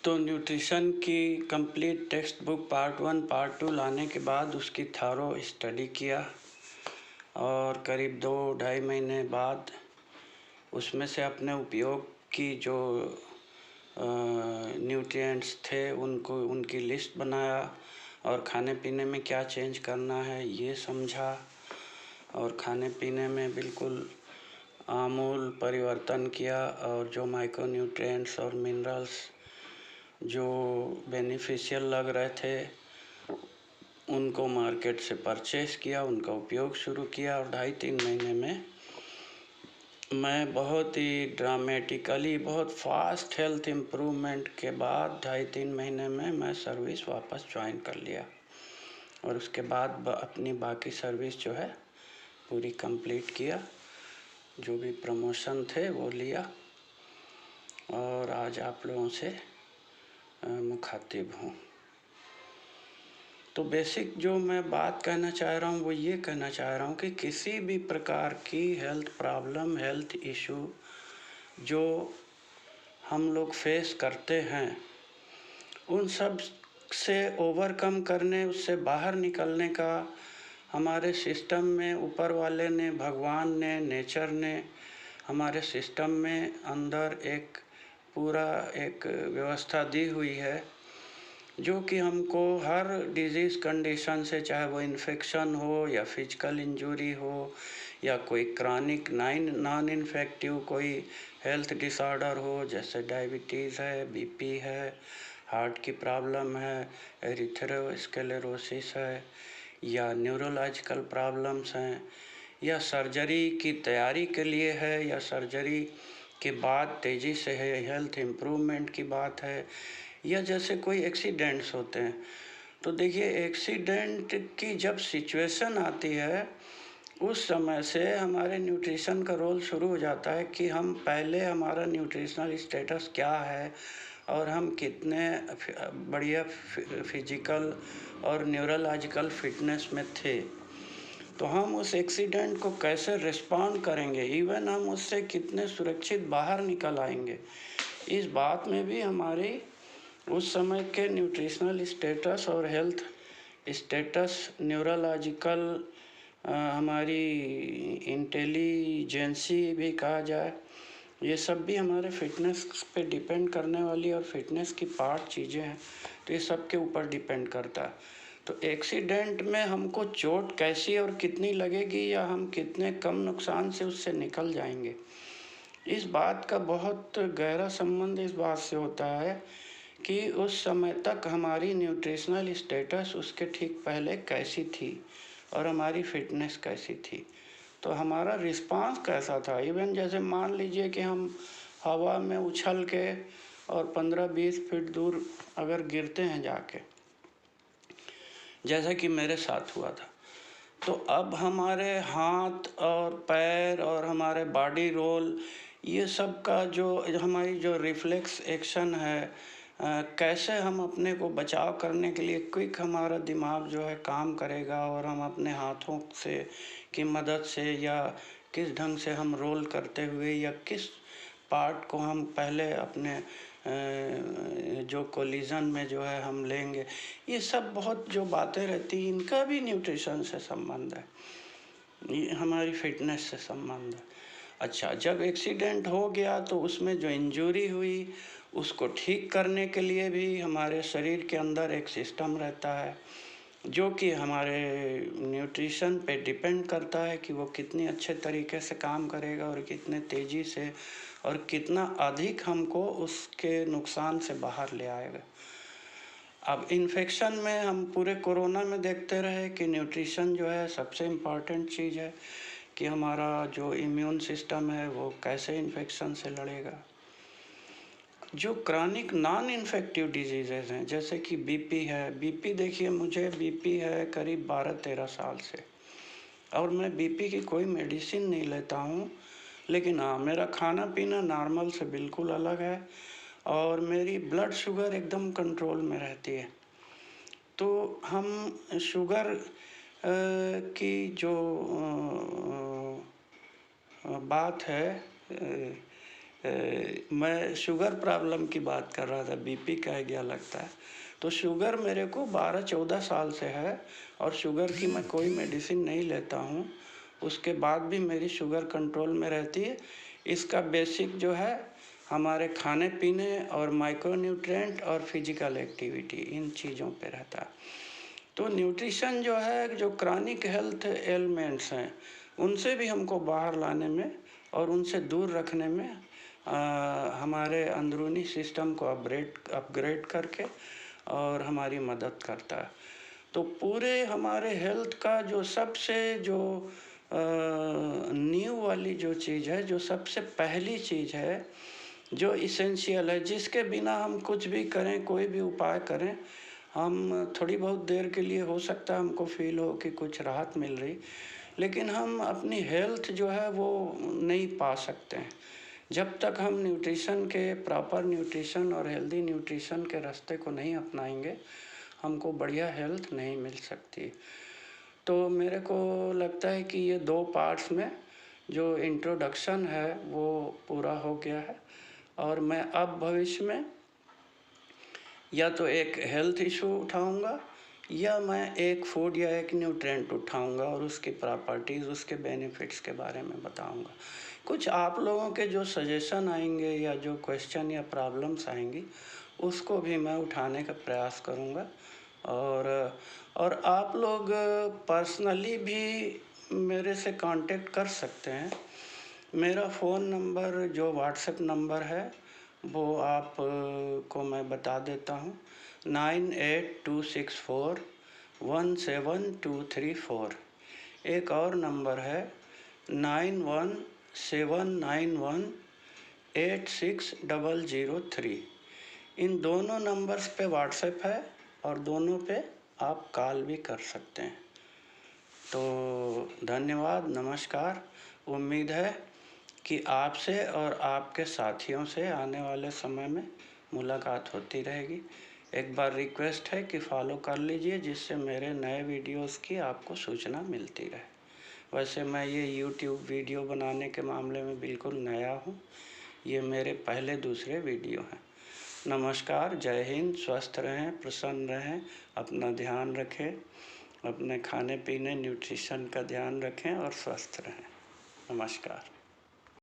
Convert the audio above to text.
तो न्यूट्रिशन की complete text book part 1 part 2 लाने के बाद उसकी थॉरो स्टडी किया और करीब 2-2.5 महीने बाद उसमें से अपने उपयोग की जो न्यूट्रिएंट्स थे उनकी लिस्ट बनाया और खाने पीने में क्या चेंज करना है ये समझा और खाने पीने में बिल्कुल आमूल परिवर्तन किया और जो माइक्रोन्यूट्रिएंट्स और मिनरल्स जो बेनिफिशियल लग रहे थे उनको मार्केट से परचेस किया, उनका उपयोग शुरू किया और 2.5-3 महीने में मैं बहुत ही ड्रामेटिकली बहुत फास्ट हेल्थ इम्प्रूवमेंट के बाद 2.5-3 महीने में मैं सर्विस वापस ज्वाइन कर लिया और उसके बाद अपनी बाकी सर्विस जो है पूरी कंप्लीट किया, जो भी प्रमोशन थे वो लिया और आज आप लोगों से मुखातिब हूँ। तो बेसिक जो मैं बात कहना चाह रहा हूँ वो ये कहना चाह रहा हूँ कि किसी भी प्रकार की हेल्थ प्रॉब्लम, हेल्थ इशू जो हम लोग फेस करते हैं उन सब से ओवरकम करने, उससे बाहर निकलने का हमारे सिस्टम में ऊपर वाले ने, भगवान ने, नेचर ने हमारे सिस्टम में अंदर एक पूरा एक व्यवस्था दी हुई है जो कि हमको हर डिजीज़ कंडीशन से, चाहे वो इन्फेक्शन हो या फिजिकल इंजरी हो या कोई क्रॉनिक नॉन इन्फेक्टिव कोई हेल्थ डिसऑर्डर हो, जैसे डायबिटीज़ है, बीपी है, हार्ट की प्रॉब्लम है, एरिथ्रोस्क्लेरोसिस है या न्यूरोलॉजिकल प्रॉब्लम्स हैं या सर्जरी की तैयारी के लिए है या सर्जरी के बाद तेज़ी से है हेल्थ इम्प्रूवमेंट की बात है या जैसे कोई एक्सीडेंट्स होते हैं। तो देखिए एक्सीडेंट की जब सिचुएशन आती है उस समय से हमारे न्यूट्रिशन का रोल शुरू हो जाता है कि हम पहले हमारा न्यूट्रिशनल स्टेटस क्या है और हम कितने बढ़िया फिजिकल और न्यूरोलॉजिकल फिटनेस में थे, तो हम उस एक्सीडेंट को कैसे रिस्पॉन्ड करेंगे, इवन हम उससे कितने सुरक्षित बाहर निकल आएंगे, इस बात में भी हमारी उस समय के न्यूट्रिशनल स्टेटस और हेल्थ स्टेटस, न्यूरोलॉजिकल हमारी इंटेलिजेंसी भी कहा जाए, ये सब भी हमारे फिटनेस पे डिपेंड करने वाली और फिटनेस की पार्ट चीज़ें हैं, तो ये सब के ऊपर डिपेंड करता है। तो एक्सीडेंट में हमको चोट कैसी और कितनी लगेगी या हम कितने कम नुकसान से उससे निकल जाएंगे, इस बात का बहुत गहरा संबंध इस बात से होता है कि उस समय तक हमारी न्यूट्रिशनल स्टेटस उसके ठीक पहले कैसी थी और हमारी फिटनेस कैसी थी, तो हमारा रिस्पांस कैसा था। इवन जैसे मान लीजिए कि हम हवा में उछल के और 15-20 फीट दूर अगर गिरते हैं जाके, जैसा कि मेरे साथ हुआ था, तो अब हमारे हाथ और पैर और हमारे बॉडी रोल, ये सब का जो हमारी जो रिफ्लेक्स एक्शन है, कैसे हम अपने को बचाव करने के लिए क्विक हमारा दिमाग जो है काम करेगा और हम अपने हाथों से की मदद से या किस ढंग से हम रोल करते हुए या किस पार्ट को हम पहले अपने जो कोलिजन में जो है हम लेंगे, ये सब बहुत जो बातें रहती हैं इनका भी न्यूट्रिशन से संबंध है, ये हमारी फिटनेस से संबंध है। अच्छा, जब एक्सीडेंट हो गया तो उसमें जो इंजरी हुई उसको ठीक करने के लिए भी हमारे शरीर के अंदर एक सिस्टम रहता है जो कि हमारे न्यूट्रिशन पे डिपेंड करता है कि वो कितनी अच्छे तरीके से काम करेगा और कितने तेज़ी से और कितना अधिक हमको उसके नुकसान से बाहर ले आएगा। अब इन्फेक्शन में हम पूरे कोरोना में देखते रहे कि न्यूट्रिशन जो है सबसे इम्पॉर्टेंट चीज़ है कि हमारा जो इम्यून सिस्टम है वो कैसे इन्फेक्शन से लड़ेगा। जो क्रॉनिक नॉन इन्फेक्टिव डिजीज़ेज़ हैं जैसे कि बीपी है, बीपी देखिए मुझे बीपी है करीब 12-13 साल से और मैं बीपी की कोई मेडिसिन नहीं लेता हूँ, लेकिन हाँ मेरा खाना पीना नॉर्मल से बिल्कुल अलग है और मेरी ब्लड शुगर एकदम कंट्रोल में रहती है। तो हम शुगर की जो बात है मैं शुगर प्रॉब्लम की बात कर रहा था, बीपी कह गया लगता है। तो शुगर मेरे को 12-14 साल से है और शुगर की मैं कोई मेडिसिन नहीं लेता हूँ। उसके बाद भी मेरी शुगर कंट्रोल में रहती है। इसका बेसिक जो है हमारे खाने पीने और माइक्रोन्यूट्रिएंट और फिजिकल एक्टिविटी, इन चीज़ों पे रहता है। तो न्यूट्रिशन जो है, जो क्रॉनिक हेल्थ एलिमेंट्स हैं, उनसे भी हमको बाहर लाने में और उनसे दूर रखने में हमारे अंदरूनी सिस्टम को अपग्रेड करके और हमारी मदद करता है। तो पूरे हमारे हेल्थ का जो सबसे जो न्यू वाली जो चीज़ है, जो सबसे पहली चीज़ है, जो इसेंशियल है, जिसके बिना हम कुछ भी करें, कोई भी उपाय करें, हम थोड़ी बहुत देर के लिए हो सकता है हमको फील हो कि कुछ राहत मिल रही, लेकिन हम अपनी हेल्थ जो है वो नहीं पा सकते हैं जब तक हम न्यूट्रिशन के प्रॉपर न्यूट्रिशन और हेल्दी न्यूट्रिशन के रास्ते को नहीं अपनाएंगे। हमको बढ़िया हेल्थ नहीं मिल सकती। तो मेरे को लगता है कि ये 2 पार्ट्स में जो इंट्रोडक्शन है वो पूरा हो गया है और मैं अब भविष्य में या तो एक हेल्थ इशू उठाऊंगा या मैं एक फूड या एक न्यूट्रिएंट उठाऊंगा और उसकी प्रॉपर्टीज़, उसके बेनिफिट्स के बारे में बताऊंगा। कुछ आप लोगों के जो सजेशन आएंगे या जो क्वेश्चन या प्रॉब्लम्स आएंगी उसको भी मैं उठाने का प्रयास करूंगा। और आप लोग पर्सनली भी मेरे से कांटेक्ट कर सकते हैं। मेरा फ़ोन नंबर जो व्हाट्सएप नंबर है वो आप को मैं बता देता हूँ, 9826417234। एक और नंबर है 9179186003। इन दोनों नंबर्स पे व्हाट्सएप है और दोनों पे आप कॉल भी कर सकते हैं। तो धन्यवाद, नमस्कार। उम्मीद है कि आपसे और आपके साथियों से आने वाले समय में मुलाकात होती रहेगी। एक बार रिक्वेस्ट है कि फॉलो कर लीजिए जिससे मेरे नए वीडियोस की आपको सूचना मिलती रहे। वैसे मैं ये यूट्यूब वीडियो बनाने के मामले में बिल्कुल नया हूँ। ये मेरे पहले दूसरे वीडियो हैं। नमस्कार, जय हिंद, स्वस्थ रहें, प्रसन्न रहें, अपना ध्यान रखें, अपने खाने पीने न्यूट्रिशन का ध्यान रखें और स्वस्थ रहें। नमस्कार।